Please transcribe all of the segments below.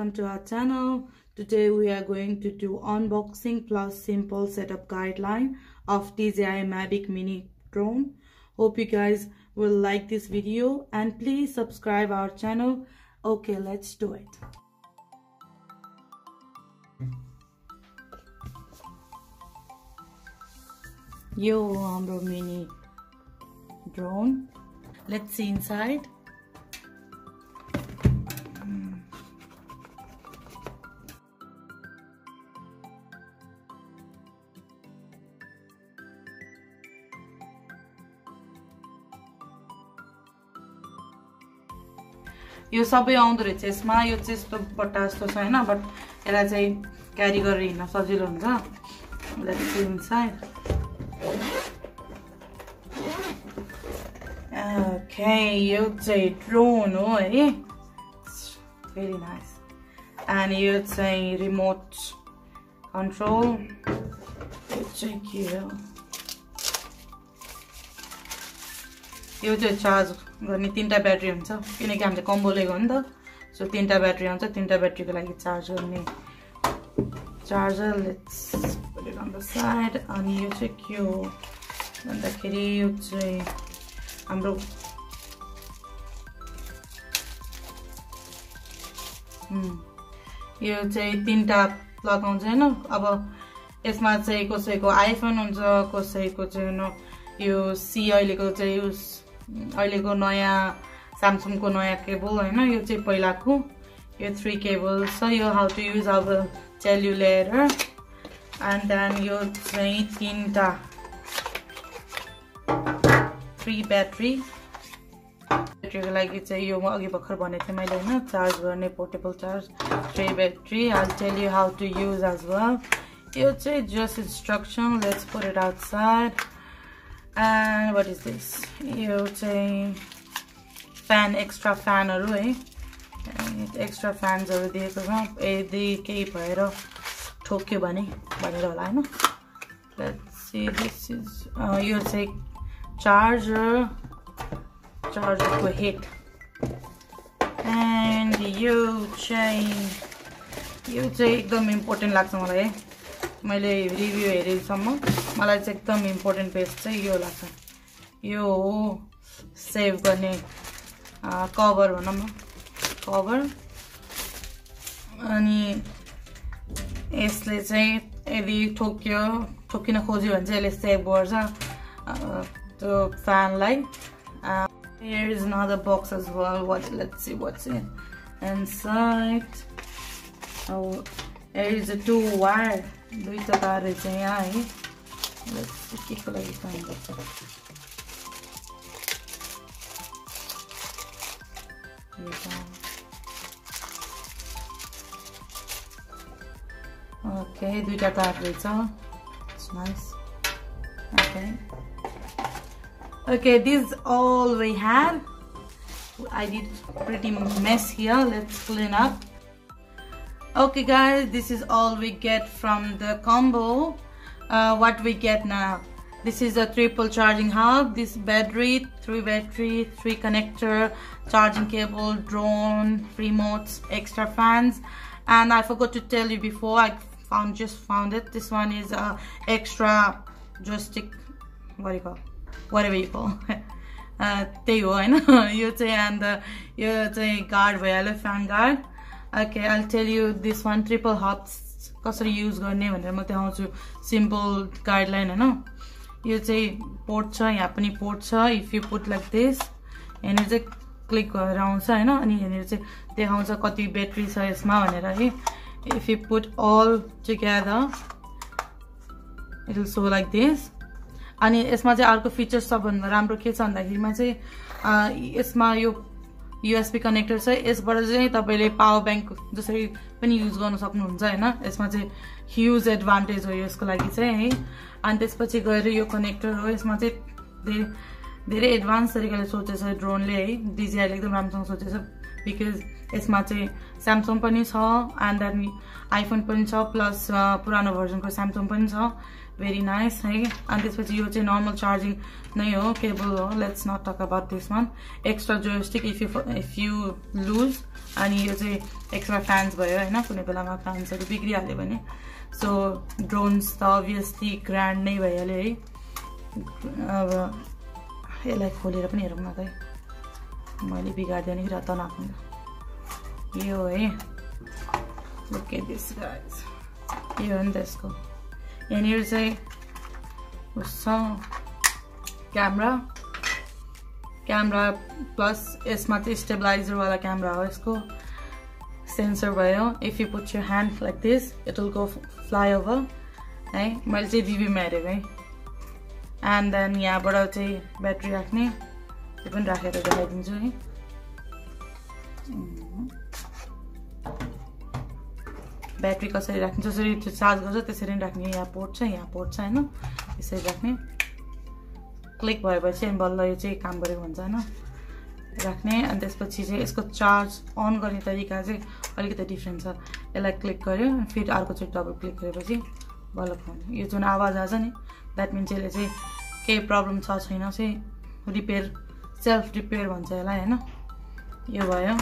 welcome to our channel. Today we are going to do unboxing plus simple setup guideline of DJI Mavic mini drone. Hope you guys will like this video and please subscribe our channel. Okay, let's do it. Yo, हाम्रो mini drone. Let's see inside. यो सबै आउँदो रहेछ यसमा यो चाहिँ यस्तो बट्टा जस्तो छ हैन बट यसलाई चाहिँ क्यारी गरेर हिँड्न सजिलो हुन्छ लेट्स सी इनसाइड ओके यो चाहिँ ड्रोन हो है भेरी नाइस एन्ड यो चाहिँ रिमोट कन्ट्रोल यो चाहिँ के हो यो चाहिँ चार्ज गर्ने तीनटा ब्याट्री हुन्छ किनकि हामीले कम्बो लिएको हो नि त सो तीनटा ब्याट्री हुन्छ तीनटा ब्याट्रीको लागि चार्ज गर्ने charger let's put it on the side अनि यो चाहिँ के हो भन्दाखेरि यो चाहिँ हाम्रो यो चाहिँ तीनटा प्लग आउँछ हैन अब यसमा चाहिँ कसैको आइफोन हुन्छ कसैको चाहिँ यो सी अहिलेको चाहिँ अहिलेको नयाँ स्यामसङको नयाँ केबल हैन यो चाहिँ पहिलाको यो 3 केबल छ यो हाउ टु युज अब tell you later and then यो चाहिँ तीनटा 3 ब्याट्रीको लागि चाहिँ यो म अघि भर्खर भनेको थिएँ मैले हैन चार्ज गर्ने portable charge 3 battery I will tell you how to use as well यो चाहिँ just instruction let's put it outside and what is this यो चाहिँ fan extra fanहरु है एक्स्ट्रा फ्यान्सहरु दिएको छ यदि केही भएर ठोक्यो भने भनेर होला हैन लेट्स सी दिस इज यो चाहिँ चार्जरको हेड एन्ड यो चाहिँ एकदम इम्पोर्टेन्ट लाग्छ मलाई है मैले रिभ्यू हेरेसम्म मलाई चाहिँ एकदम इम्पोर्टेन्ट पेज चाहिँ यो लाग्छ यो हो सेभ गर्ने कभर भनौँ न कभर अनि यसले चाहिँ यदि ठोकिन खोज्यो भने चाहिँ यसले सेभ गर्छ त्यो फ्यानलाई here is another box as well let's see what's inside oh here is a 2 wire दुईटा तार रहेछ यहाँ है लेट्स सी के को लागि काम गर्छ ओके दुईटा तार रहेछ it's nice okay this is all we had I did pretty mess here let's clean up. Okay guys, this is all we get from the combo. What we get now, this is a triple charging hub, this battery, 3 battery, 3 connector, charging cable, drone, remotes, extra fans, and I forgot to tell you before, I just found it, this one is a extra joystick, whatever you call त्यही हो हैन यो चाहिँ and यो चाहिँ guard भइहाल्यो fan guard. Okay, I'll tell you this one triple hubs कसरी use गर्ने भनेर म देखाउँछु सिम्पल गाइडलाइन हैन यो चाहिँ पोर्ट छ यहाँ पनि पोर्ट छ if you put like this यहाँनिर चाहिँ क्लिक गरेर आउँछ हैन अनि यहाँनिर चाहिँ देखाउँछ कति ब्याट्री छ यसमा भनेर है if you put all together it will show like this अनि यसमा चाहिँ अर्को फिचर सबभन्दा राम्रो के छ भन्दाखेरिमा चाहिँ यसमा यो USB कनेक्टर छ यसबाट चाहिँ तपाईले पावर बैंक जसरी पनि युज गर्न सक्नुहुन्छ हैन यसमा चाहिँ ह्युज एडभान्टेज हो यसको लागि चाहिँ है अनि त्यसपछि गएर यो कनेक्टर हो यसमा चाहिँ धेरै एडभान्स तरिकाले सोचेछ ड्रोनले है DJI ले एकदम राम्रोसँग सोचेछ बिकज यसमा चाहिँ स्यामसङ पनि छ एन्ड देन आइफोन पनि छ प्लस पुरानो भर्जनको स्यामसङ पनि छ very nice है and त्यसपछि यो चाहिँ normal charging नै हो cable हो let's not talk about this one extra joystick if you lose अनि यो चाहिँ extra fans भयो हैन कुनै बेलामा fans हरु बिग्रिहाल्यो भने so drones त obviously grand नै भइहाल्यो है अब यसलाई खोलेर पनि हेरौँ न त मैले बिगार्दिए नि र तनाक यो है look at this guys यो हो नि त यसको यहाँनिर चाहिँ उस क्यामेरा प्लस यसमा चाहिँ स्टेबलाइजर वाला क्यामेरा हो यसको सेन्सर भयो if you put your hand like this it will go fly over है मैले चाहिँ रिभ्यूमा हेरेको है एन्ड देन यहाँबाट चाहिँ ब्याट्री राख्ने त्यो पनि राखेर देखाइदिन्छु है ब्याट्री कसरी राख्ने जसरी त्यो चार्ज गर्छ त्यसरी नै राख्ने यहाँ पोर्ट छ हैन यसरी राख्ने क्लिक भएपछि बल्ल यो चाहिँ काम गरेको हुन्छ हैन राख्ने अनि त्यसपछि चाहिँ यसको चार्ज अन गर्ने तरिका चाहिँ अलिकति डिफरेन्ट छ यसलाई क्लिक गर्यो फेरि अर्को चाहिँ डबल क्लिक गरेपछि बल्ल फोन यो जुन आवाज आछ नि द्याट मिन्स यसले चाहिँ केही प्रब्लम छ छैन चाहिँ रिपेयर सेल्फ रिपेयर भन्छ यसलाई हैन यो भयो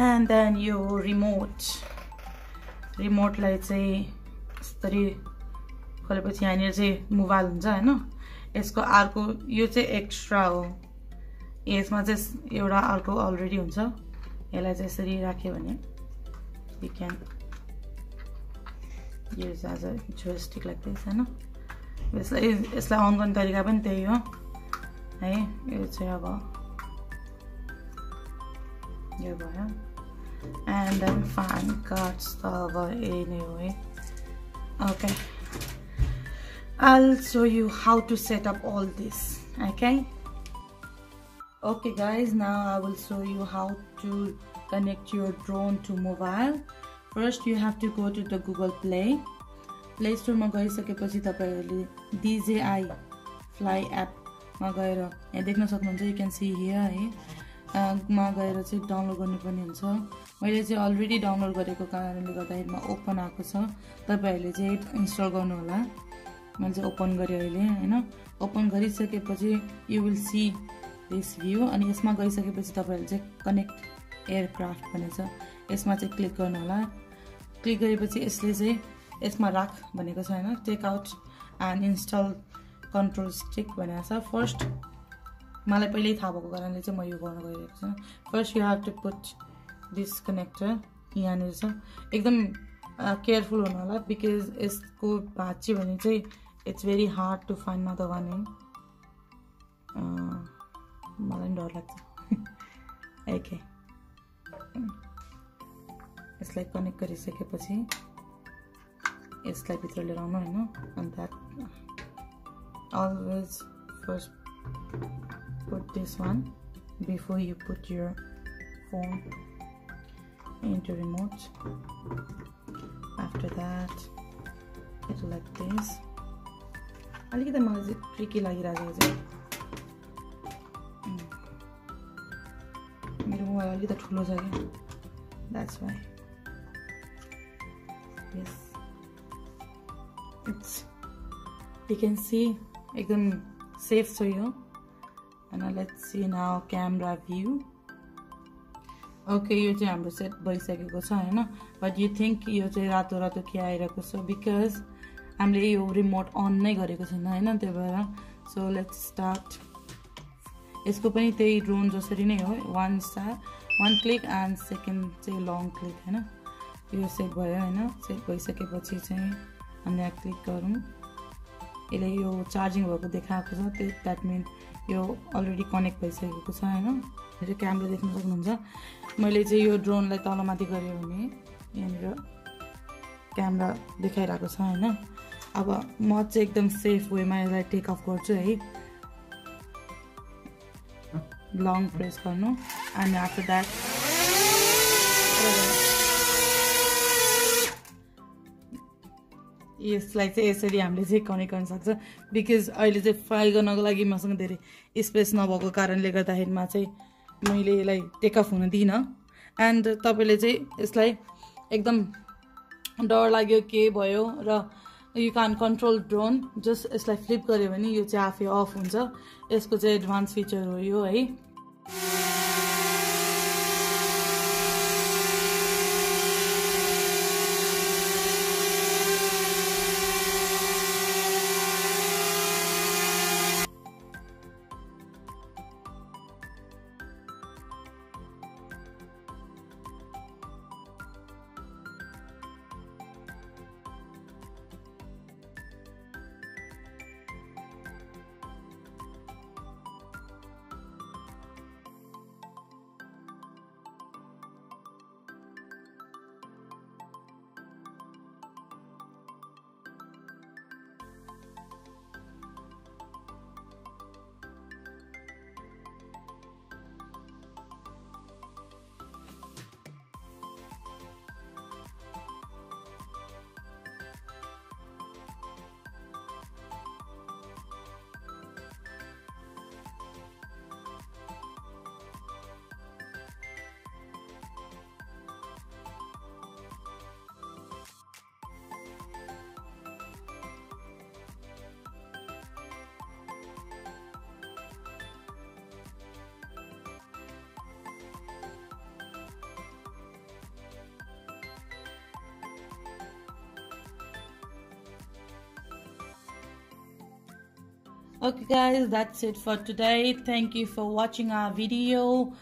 एन्ड देन यो रिमोटलाई चाहिँ यसरी खोलेपछि यहाँनिर चाहिँ मोबाइल हुन्छ हैन यसको अर्को यो चाहिँ एक्स्ट्रा हो यसमा चाहिँ एउटा अर्को अलरेडी हुन्छ यसलाई चाहिँ यसरी राख्यो भने you can use as a joystick like this हैन यसलाई अन गर्ने तरिका पनि त्यही हो है यो चाहिँ अब यो भयो and then fan cards anyway okay I'll show you how to set up all this okay guys now I will show you how to connect your drone to mobile first you have to go to the Google Play Store मा गइसकेपछि तपाईहरुले DJI Fly app मा गएर यहाँ देख्न सक्नुहुन्छ you can see here है मा गएर चाहिँ डाउनलोड गर्नुपर्ने हुन्छ मैले चाहिँ अलरेडी डाउनलोड गरेको कारणले गर्दाखेरिमा ओपन आएको छ तपाईहरुले चाहिँ इन्स्टल गर्नु होला मैले चाहिँ ओपन गरे अहिले हैन ओपन गरिसकेपछि you will see this view अनि यसमा गइसकेपछि तपाईहरुले चाहिँ कनेक्ट एयरक्राफ्ट भन्ने छ यसमा चाहिँ क्लिक गर्नु होला क्लिक गरेपछि यसले चाहिँ यसमा राख भनेको छ हैन take out and install control stick भनेको छ फर्स्ट मलाई पहिल्यै थाहा भएको कारणले चाहिँ म यो गर्न गइरहेको छु first you have to put this connector यहाँनिर छ एकदम केयरफुल हुनु होला बिकज यसको भाँच्यो भने चाहिँ it's very hard to find another one मलाई डर लाग्छ ओके यसलाई कनेक्ट गरिसकेपछि यसलाई भित्र लिएर आउनु हैन अनि that always first put this one before you put your phone into remote after that it's like this अलिकति मलाई चाहिँ ट्रिकी लागिरहेको छ मेरो मोबाइल अलिकति ठुलो छ के that's why yes it's you can see एकदम safe छ यो and let's see now camera view okay यो चाहिँ हाम्रो सेट भइसकेको छ हैन but you think यो चाहिँ रातो रातो के आइरहेको छ because हामीले यो रिमोट अन नै गरेको छैन हैन त्यही भएर so let's start यसको पनि त्यही ड्रोन जसरी नै हो one click and second चाहिँ long click हैन यो सेट भयो हैन सेट भइसकेपछि चाहिँ हामी यहाँ क्लिक गरौँ यसले यो चार्जिङ भएको देखाएको छ that means यो अलरेडी कनेक्ट भइसकेको छ हैन यो क्यामेरा देख्न सक्नुहुन्छ मैले चाहिँ यो ड्रोनलाई तलमाथि गरे भने यहाँनिर क्यामेरा देखाइरहेको छ हैन अब म चाहिँ एकदम सेफ वेमा यसलाई टेक अफ गर्छु है लङ प्रेस गर्नु अनि आफ्टर दैट यसलाई चाहिँ यसरी हामीले चाहिँ कनेक्ट गर्न सक्छ बिकज अहिले चाहिँ फ्लाइ गर्नको लागि मसँग धेरै स्पेस नभएको कारणले गर्दाखेरिमा चाहिँ मैले यसलाई टेक अफ हुन दिइनँ एन्ड तपाईँले चाहिँ यसलाई एकदम डर लाग्यो के भयो र You can control drone. Just यसलाई फ्लिप गर्यो भने यो चाहिँ आफै अफ हुन्छ. यसको चाहिँ एडभान्स फिचर हो यो है. Okay guys, that's it for today. Thank you for watching our video,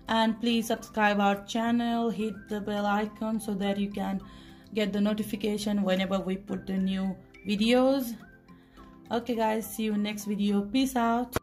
and please subscribe our channel, hit the bell icon so that you can get the notification whenever we put the new videos. Okay guys, see you next video. Peace out.